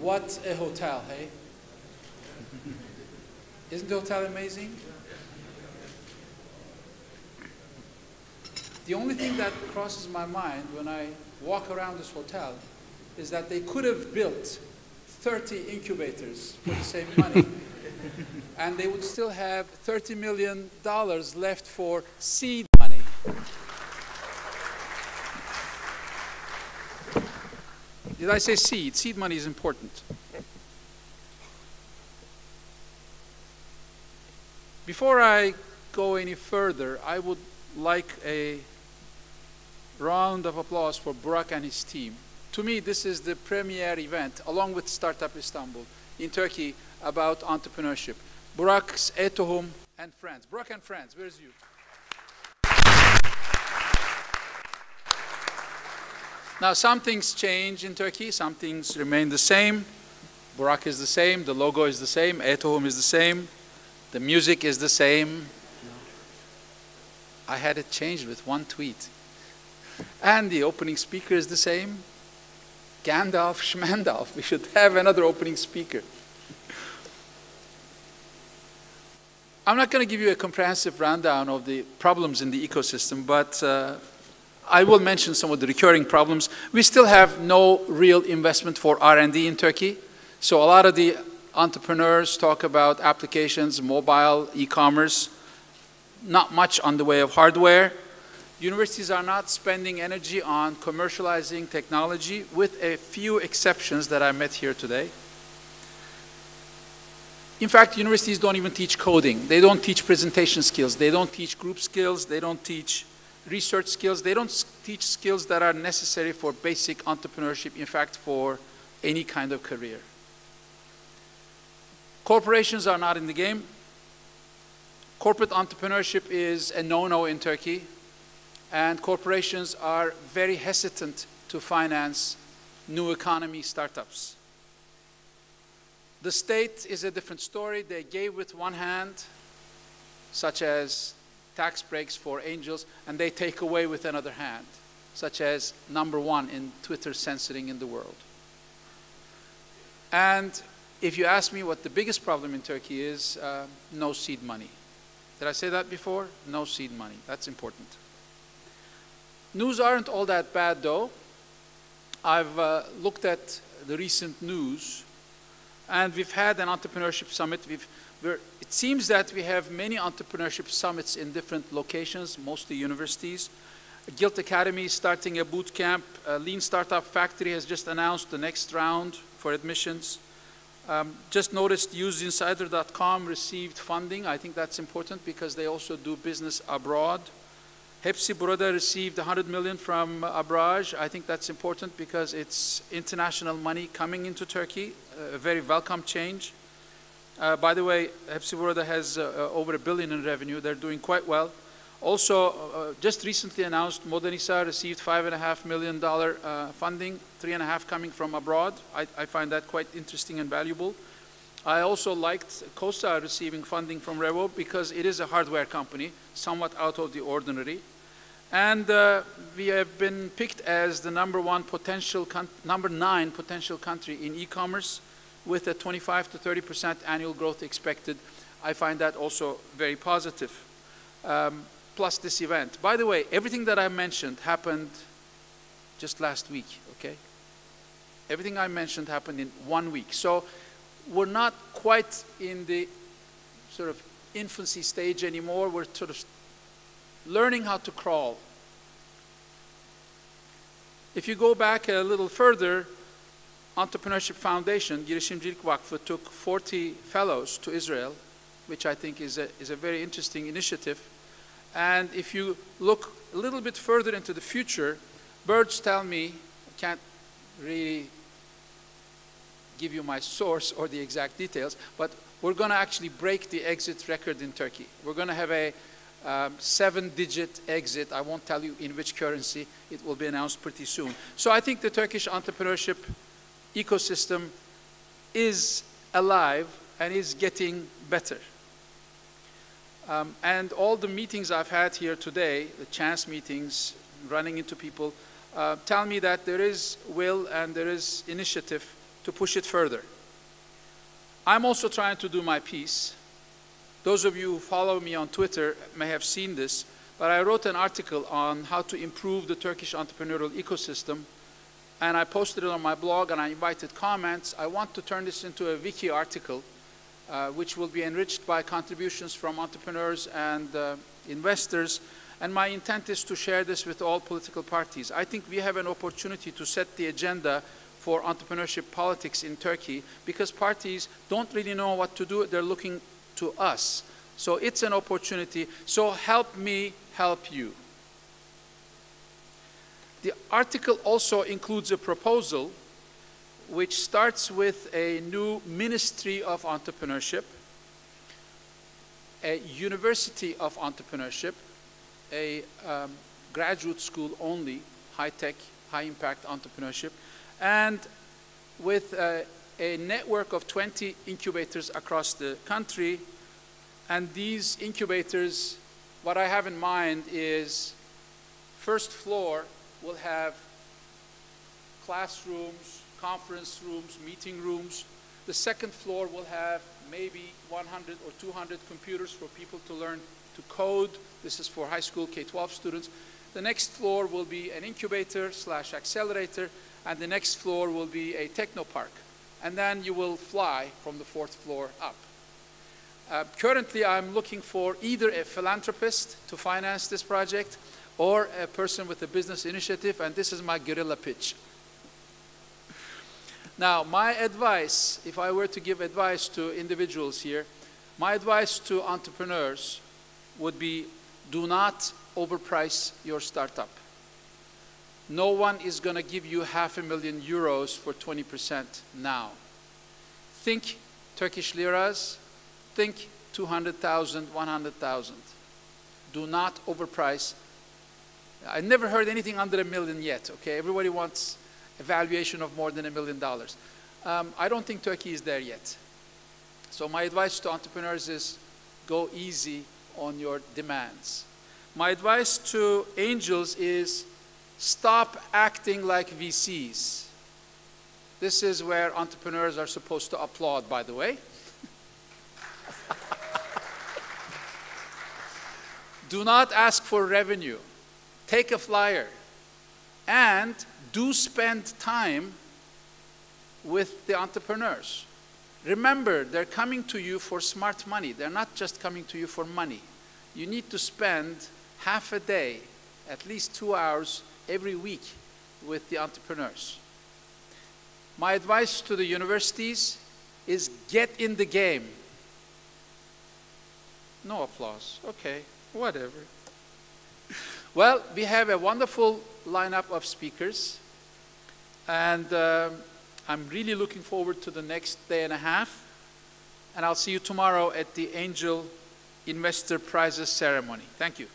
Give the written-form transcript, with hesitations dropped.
What a hotel, hey? Isn't the hotel amazing? The only thing that crosses my mind when I walk around this hotel is that they could have built 30 incubators for the same money, and they would still have $30 million left for seed money. Did I say seed? Seed money is important. Before I go any further, I would like a round of applause for Burak and his team. To me, this is the premier event, along with Startup Istanbul, in Turkey, about entrepreneurship. Burak's Etohum and friends. Burak and friends, where's you? Now, some things change in Turkey, some things remain the same. Burak is the same, the logo is the same, Etohum is the same, the music is the same. I had it changed with one tweet. And the opening speaker is the same. Gandalf, Schmandalf. We should have another opening speaker. I'm not going to give you a comprehensive rundown of the problems in the ecosystem, but I will mention some of the recurring problems. We still have no real investment for R&D in Turkey. So a lot of the entrepreneurs talk about applications, mobile, e-commerce, not much on the way of hardware. Universities are not spending energy on commercializing technology, with a few exceptions that I met here today. In fact, universities don't even teach coding. They don't teach presentation skills. They don't teach group skills. They don't teach research skills. They don't teach skills that are necessary for basic entrepreneurship, in fact, for any kind of career. Corporations are not in the game. Corporate entrepreneurship is a no-no in Turkey. And corporations are very hesitant to finance new economy startups. The state is a different story. They gave with one hand, such as tax breaks for angels, and they take away with another hand, such as #1 in Twitter censoring in the world. And if you ask me what the biggest problem in Turkey is, no seed money. Did I say that before? No seed money. That's important. News aren't all that bad, though. I've looked at the recent news, and we've had an entrepreneurship summit. It seems that we have many entrepreneurship summits in different locations, mostly universities. Guild Academy is starting a boot camp. Lean Startup Factory has just announced the next round for admissions. Just noticed useinsider.com received funding. I think that's important because they also do business abroad. Hepsi Burada received 100 million from Abraj. I think that's important because it's international money coming into Turkey, a very welcome change. By the way, Hepsi Burada has over $1 billion in revenue. They're doing quite well. Also, just recently announced, Modernisa received $5.5 million funding, 3.5 coming from abroad. I find that quite interesting and valuable. I also liked Kosa receiving funding from Revo because it is a hardware company, somewhat out of the ordinary. And we have been picked as the #9 potential country in e-commerce with a 25 to 30% annual growth expected. I find that also very positive. Plus this event. By the way, everything that I mentioned happened just last week, okay? Everything I mentioned happened in 1 week. So we're not quite in the sort of infancy stage anymore. We're sort of learning how to crawl. If you go back a little further, Entrepreneurship Foundation, Girişimcilik Vakfı, took 40 fellows to Israel, which I think is a very interesting initiative. And if you look a little bit further into the future, birds tell me, I can't really give you my source or the exact details, but we're going to actually break the exit record in Turkey. We're going to have a 7-digit exit. I won't tell you in which currency. It will be announced pretty soon. So I think the Turkish entrepreneurship ecosystem is alive and is getting better. And all the meetings I've had here today, the chance meetings, running into people, tell me that there is will and there is initiative to push it further. I'm also trying to do my piece. Those of you who follow me on Twitter may have seen this, but I wrote an article on how to improve the Turkish entrepreneurial ecosystem, and I posted it on my blog, and I invited comments. I want to turn this into a wiki article, which will be enriched by contributions from entrepreneurs and investors, and my intent is to share this with all political parties. I think we have an opportunity to set the agenda for entrepreneurship politics in Turkey, because parties don't really know what to do. They're looking to us. So it's an opportunity. So help me help you. The article also includes a proposal which starts with a new Ministry of Entrepreneurship, a University of Entrepreneurship, a graduate school only, high-tech, high-impact entrepreneurship, and with a network of 20 incubators across the country. And these incubators, what I have in mind is, first floor will have classrooms, conference rooms, meeting rooms. The second floor will have maybe 100 or 200 computers for people to learn to code. This is for high school K-12 students. The next floor will be an incubator / accelerator, and the next floor will be a technopark. And then you will fly from the 4th floor up. Currently, I'm looking for either a philanthropist to finance this project or a person with a business initiative, and this is my guerrilla pitch. Now, my advice, if I were to give advice to individuals here, my advice to entrepreneurs would be, do not overprice your startup. No one is going to give you €500,000 for 20% now. Think Turkish liras, think 200,000, 100,000. Do not overprice. I never heard anything under $1 million yet, okay? Everybody wants a valuation of more than $1 million. I don't think Turkey is there yet. So my advice to entrepreneurs is go easy on your demands. My advice to angels is stop acting like VCs. This is where entrepreneurs are supposed to applaud, by the way. Do not ask for revenue. Take a flyer. And do spend time with the entrepreneurs. Remember, they're coming to you for smart money. They're not just coming to you for money. You need to spend half a day, at least 2 hours every week with the entrepreneurs. My advice to the universities is get in the game. No applause. Okay, whatever. Well, we have a wonderful lineup of speakers, and I'm really looking forward to the next day and a half, and I'll see you tomorrow at the Angel Investor Prizes ceremony. Thank you.